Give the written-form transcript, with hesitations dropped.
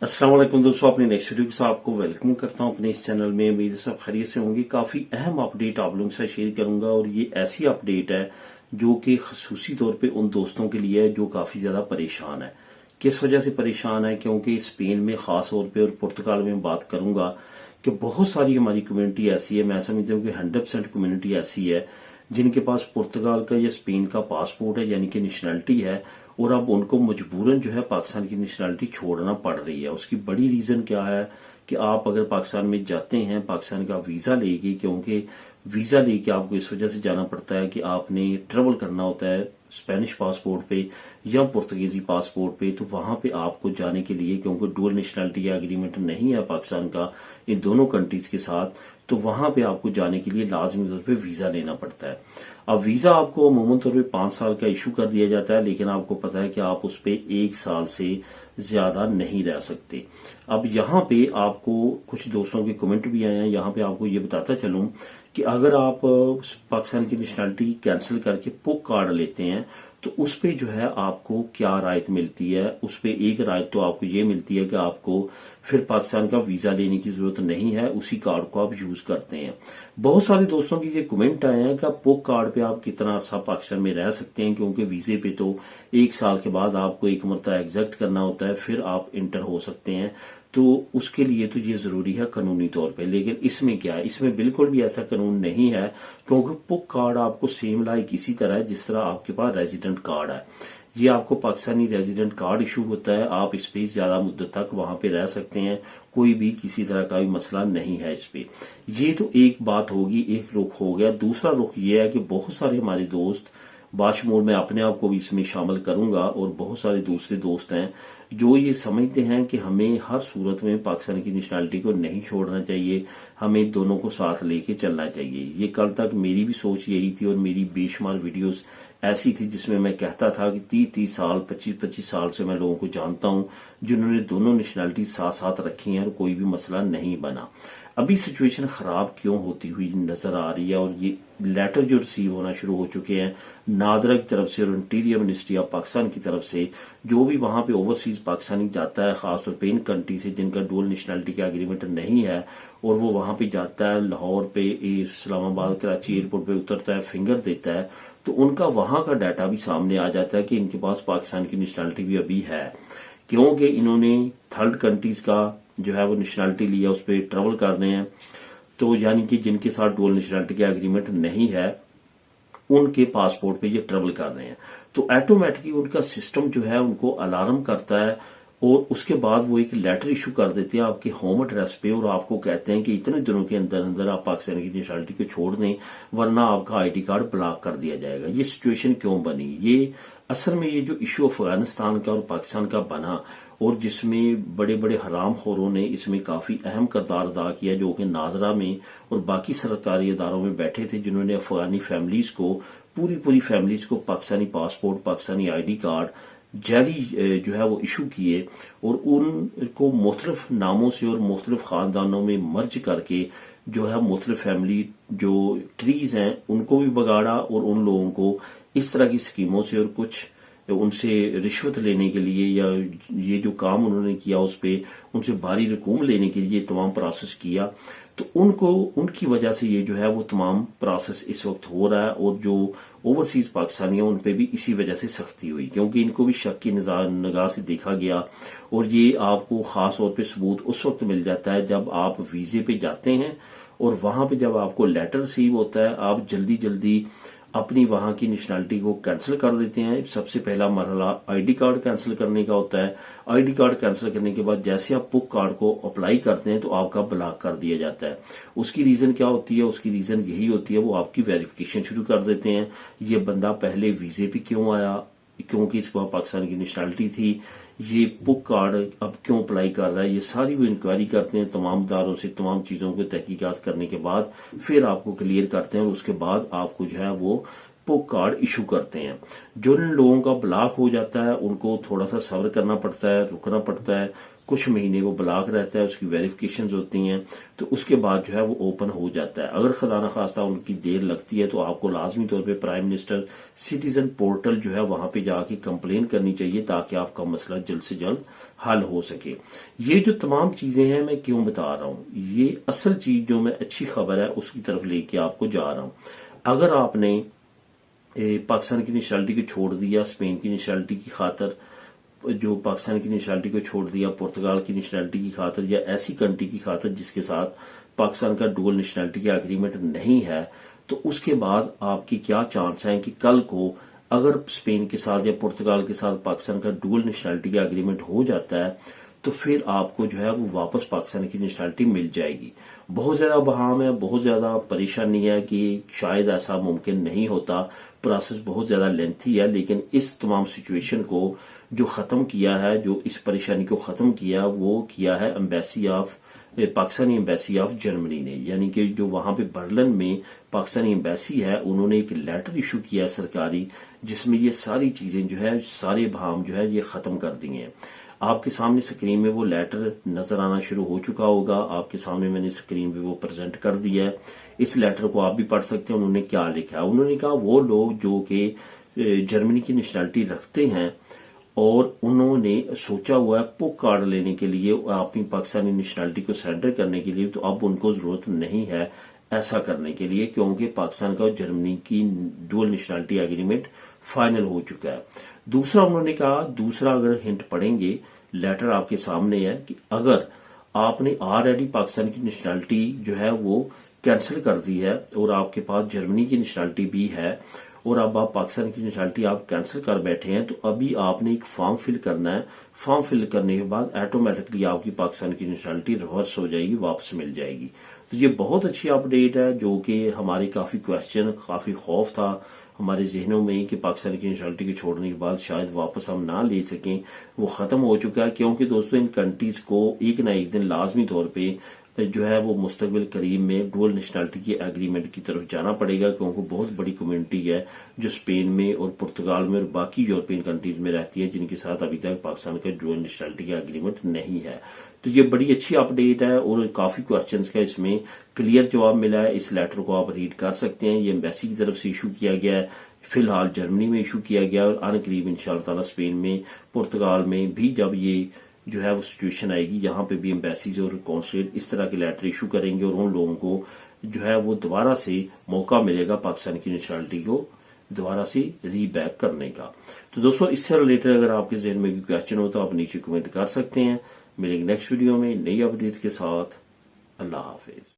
अस्सलाम वालेकुम दोस्तों, अपने नेक्स्ट वीडियो के साथ आपको वेलकम करता हूं अपने इस चैनल में। उम्मीद सब खैरियत से होंगी। काफी अहम अपडेट आप लोगों के साथ शेयर करूंगा और ये ऐसी अपडेट है जो कि खसूसी तौर पे उन दोस्तों के लिए है जो काफी ज्यादा परेशान है। किस वजह से परेशान है? क्योंकि स्पेन में खास तौर पे और पुर्तगाल में बात करूंगा कि बहुत सारी हमारी कम्युनिटी ऐसी है, मैं समझता हूँ कि 100% कम्युनिटी ऐसी है जिनके पास पुर्तगाल का या स्पेन का पासपोर्ट है, यानी कि नेशनैलिटी है, और अब उनको मजबूरन जो है पाकिस्तान की नेशनैलिटी छोड़ना पड़ रही है। उसकी बड़ी रीजन क्या है कि आप अगर पाकिस्तान में जाते हैं पाकिस्तान का वीजा लेके, क्योंकि वीजा लेके आपको इस वजह से जाना पड़ता है कि आपने ट्रेवल करना होता है स्पेनिश पासपोर्ट पे या पुर्तगीजी पासपोर्ट पे, तो वहां पे आपको जाने के लिए, क्योंकि डुअल नेशनैलिटी का एग्रीमेंट नहीं है पाकिस्तान का इन दोनों कंट्रीज के साथ, तो वहां पे आपको जाने के लिए लाजमी तौर पे वीजा लेना पड़ता है। अब वीजा आपको अमूमन तौर पे 5 साल का इशू कर दिया जाता है, लेकिन आपको पता है कि आप उस पे 1 साल से ज्यादा नहीं रह सकते। अब यहाँ पे आपको कुछ दोस्तों के कमेंट भी आए हैं, यहाँ पे आपको ये बताता चलूं कि अगर आप पाकिस्तान की नेशनैलिटी कैंसिल करके पुक कार्ड लेते हैं तो उस पे जो है आपको क्या रायत मिलती है। उस पे एक रायत तो आपको ये मिलती है कि आपको फिर पाकिस्तान का वीजा लेने की जरूरत नहीं है, उसी कार्ड को आप यूज करते हैं। बहुत सारे दोस्तों की ये कमेंट आए हैं कि पुक कार्ड पे आप कितना अर्सा पाकिस्तान में रह सकते हैं, क्योंकि वीजे पे तो 1 साल के बाद आपको एक मरतबा एग्जैक्ट करना होता है, फिर आप इंटर हो सकते हैं। तो उसके लिए तो ये जरूरी है कानूनी तौर पे। लेकिन इसमें क्या है, इसमें बिल्कुल भी ऐसा कानून नहीं है, क्योंकि पुक कार्ड आपको सेम लाइक इसी तरह है जिस तरह आपके पास रेजिडेंट कार्ड है। ये आपको पाकिस्तानी रेजिडेंट कार्ड इशू होता है, आप इस पे ज्यादा मुद्दत तक वहां पे रह सकते हैं, कोई भी किसी तरह का भी मसला नहीं है इस पे। ये तो एक बात होगी, एक रुख हो गया। दूसरा रुख ये है कि बहुत सारे हमारे दोस्त, बाशमूल मैं अपने आप को भी इसमें शामिल करूंगा, और बहुत सारे दूसरे दोस्त हैं जो ये समझते हैं कि हमें हर सूरत में पाकिस्तान की नेशनैलिटी को नहीं छोड़ना चाहिए, हमें दोनों को साथ लेके चलना चाहिए। ये कल तक मेरी भी सोच यही थी और मेरी बेशुमार वीडियोस ऐसी थी जिसमें मैं कहता था कि 30-30 साल 25-25 साल से मैं लोगों को जानता हूं जिन्होंने दोनों नेशनैलिटी साथ साथ रखी हैं और कोई भी मसला नहीं बना। अभी सिचुएशन खराब क्यों होती हुई नजर आ रही है, और ये लेटर जो रिसीव होना शुरू हो चुके हैं नादरा की तरफ से और इंटीरियर मिनिस्ट्री ऑफ पाकिस्तान की तरफ से, जो भी वहां पे ओवरसीज पाकिस्तानी जाता है खासतौर पे इन कंट्री से जिनका डुअल नेशनैलिटी का एग्रीमेंट नहीं है, और वो वहां पे जाता है लाहौर पे, इस्लामाबाद कराची एयरपोर्ट पे उतरता है, फिंगर देता है, तो उनका वहां का डाटा भी सामने आ जाता है कि इनके पास पाकिस्तान की नेशनैलिटी भी अभी है, क्योंकि इन्होंने थर्ड कंट्रीज का जो है वो नेशनैलिटी लिया, उस पर ट्रेवल कर रहे हैं। तो यानी कि जिनके साथ डुअल नेशनैलिटी का एग्रीमेंट नहीं है उनके पासपोर्ट पे ये ट्रेवल कर रहे हैं, तो ऑटोमेटिकली उनका सिस्टम जो है उनको अलार्म करता है, और उसके बाद वो एक लेटर इशू कर देते हैं आपके होम एड्रेस पे, और आपको कहते हैं कि इतने दिनों के अंदर अंदर आप पाकिस्तान की नेशनैलिटी को छोड़ दें, वरना आपका आईडी कार्ड ब्लॉक कर दिया जाएगा। ये सिचुएशन क्यों बनी? ये असल में ये जो इशू अफगानिस्तान का और पाकिस्तान का बना, और जिसमें बड़े बड़े हरामखोरों ने इसमें काफी अहम किरदार अदा किया, जो कि नादरा में और बाकी सरकारी इदारों में बैठे थे, जिन्होंने अफगानी फैमिलीज को, पूरी फैमिलीज को Pakistani passport, Pakistani ID card जाली जो है वो इशू किए, और उनको मुख्तलिफ नामों से और मुख्तलिफ खानदानों में मर्ज करके जो है मुख्तलिफ फैमिली जो ट्रीज हैं उनको भी बगाड़ा, और उन लोगों को इस तरह की स्कीमों से और कुछ उनसे रिश्वत लेने के लिए, या ये जो काम उन्होंने किया उस पे उनसे भारी रकूम लेने के लिए तमाम प्रोसेस किया, तो उनको उनकी वजह से ये जो है वो तमाम प्रोसेस इस वक्त हो रहा है। और जो ओवरसीज पाकिस्तानी है उन पे भी इसी वजह से सख्ती हुई, क्योंकि इनको भी शक की निगाह से देखा गया, और ये आपको खास तौर पे सबूत उस वक्त मिल जाता है जब आप वीजे पे जाते हैं, और वहां पे जब आपको लेटर रिसीव होता है आप जल्दी जल्दी अपनी वहां की नेशनैलिटी को कैंसिल कर देते हैं। सबसे पहला मरहला आईडी कार्ड कैंसिल करने का होता है। आईडी कार्ड कैंसिल करने के बाद जैसे आप पुक कार्ड को अप्लाई करते हैं तो आपका ब्लॉक कर दिया जाता है। उसकी रीजन क्या होती है? उसकी रीजन यही होती है, वो आपकी वेरिफिकेशन शुरू कर देते हैं, ये बंदा पहले वीजे पे क्यों आया, क्योंकि इसके पास पाकिस्तान की नेशनैलिटी थी, ये पुक कार्ड अब क्यों अप्लाई कर रहा है, ये सारी वो इंक्वायरी करते हैं तमाम दारों से, तमाम चीजों को तहकीकात करने के बाद फिर आपको क्लियर करते हैं, और उसके बाद आपको जो है वो पुक कार्ड इशू करते हैं। जो इन लोगों का ब्लॉक हो जाता है उनको थोड़ा सा सब्र करना पड़ता है, रुकना पड़ता है, कुछ महीने वो ब्लॉक रहता है, उसकी वेरिफिकेशन होती हैं, तो उसके बाद जो है वो ओपन हो जाता है। अगर खुदा न खास्ता उनकी देर लगती है तो आपको लाजमी तौर पे प्राइम मिनिस्टर सिटीजन पोर्टल जो है वहां पे जाके कंप्लेन करनी चाहिए, ताकि आपका मसला जल्द से जल्द हल हो सके। ये जो तमाम चीजें हैं मैं क्यों बता रहा हूं, ये असल चीज जो मैं अच्छी खबर है उसकी तरफ लेके आपको जा रहा हूं। अगर आपने पाकिस्तान की नेशनलिटी को छोड़ दिया स्पेन की नेशनलिटी की खातर, जो पाकिस्तान की नेशनलिटी को छोड़ दिया पुर्तगाल की नेशनलिटी की खातर, या ऐसी कंट्री की खातर जिसके साथ पाकिस्तान का डुअल नेशनलिटी का एग्रीमेंट नहीं है, तो उसके बाद आपकी क्या चांस है कि कल को अगर स्पेन के साथ या पुर्तगाल के साथ पाकिस्तान का डुअल नेशनलिटी का एग्रीमेंट हो जाता है तो फिर आपको जो है वो वापस पाकिस्तान की नेशनलिटी मिल जाएगी। बहुत ज्यादा बहाम है, बहुत ज्यादा परेशानी है कि शायद ऐसा मुमकिन नहीं होता, प्रोसेस बहुत ज्यादा लेंथी है, लेकिन इस तमाम सिचुएशन को जो खत्म किया है, जो इस परेशानी को खत्म किया, वो किया है embassy of Pakistani embassy of Germany ने। यानी कि जो वहां पे बर्लिन में पाकिस्तानी एम्बेसी है, उन्होंने एक लेटर इशू किया सरकारी, जिसमें ये सारी चीजें जो है, सारे बहाम जो है ये खत्म कर दिए हैं। आपके सामने स्क्रीन में वो लेटर नजर आना शुरू हो चुका होगा, आपके सामने मैंने स्क्रीन पे वो प्रेजेंट कर दिया है। इस लेटर को आप भी पढ़ सकते हैं। उन्होंने क्या लिखा है, उन्होंने कहा वो लोग जो कि जर्मनी की नेशनलिटी रखते हैं और उन्होंने सोचा हुआ है पुक कार्ड लेने के लिए, अपनी पाकिस्तानी नेशनलिटी को सरेंडर करने के लिए, तो अब उनको जरूरत नहीं है ऐसा करने के लिए, क्योंकि पाकिस्तान का और जर्मनी की डुअल नेशनलिटी एग्रीमेंट फाइनल हो चुका है। दूसरा उन्होंने कहा, दूसरा अगर हिंट पढ़ेंगे, लेटर आपके सामने है कि अगर आपने ऑलरेडी पाकिस्तान की नेशनलिटी जो है वो कैंसिल कर दी है और आपके पास जर्मनी की नेशनलिटी भी है और अब आप पाकिस्तान की नेशनलिटी आप कैंसिल कर बैठे हैं, तो अभी आपने एक फॉर्म फिल करना है। फॉर्म फिल करने के बाद ऑटोमेटिकली आपकी पाकिस्तान की नेशनलिटी रिवर्स हो जाएगी, वापस मिल जाएगी। तो ये बहुत अच्छी अपडेट है, जो कि हमारे काफी क्वेश्चन, काफी खौफ था हमारे जहनों में कि पाकिस्तान की नेशनलिटी को छोड़ने के बाद शायद वापस हम ना ले सकें, वो खत्म हो चुका है। क्योंकि दोस्तों इन कंट्रीज को एक ना एक दिन लाजमी तौर पे जो है वो मुस्तकबिल करीब में डुअल नेशनलिटी के एग्रीमेंट की तरफ जाना पड़ेगा, क्योंकि बहुत बड़ी कम्युनिटी है जो स्पेन में और पुर्तगाल में और बाकी यूरोपियन कंट्रीज में रहती है, जिनके साथ अभी तक पाकिस्तान का डुअल नेशनलिटी का एग्रीमेंट नहीं है। तो ये बड़ी अच्छी अपडेट है और काफी क्वेश्चंस का इसमें क्लियर जवाब मिला है। इस लेटर को आप रीड कर सकते हैं। ये एम्बेसी की तरफ से इशू किया गया है, फिलहाल जर्मनी में इशू किया गया और आने करीब इंशाअल्लाह ताला स्पेन में, पुर्तगाल में भी जब ये जो है वो सिचुएशन आएगी, यहाँ पे भी एम्बेसीज और कॉन्सुलेट इस तरह के लेटर इशू करेंगे और उन लोगों को जो है वो दोबारा से मौका मिलेगा पाकिस्तान की नेशनलिटी को दोबारा से रीबैक करने का। तो दोस्तों इससे रिलेटेड अगर आपके जहन में कोई क्वेश्चन हो तो आप नीचे कमेंट कर सकते हैं। मिलेंगे नेक्स्ट वीडियो में नई अपडेट्स के साथ। अल्लाह हाफिज।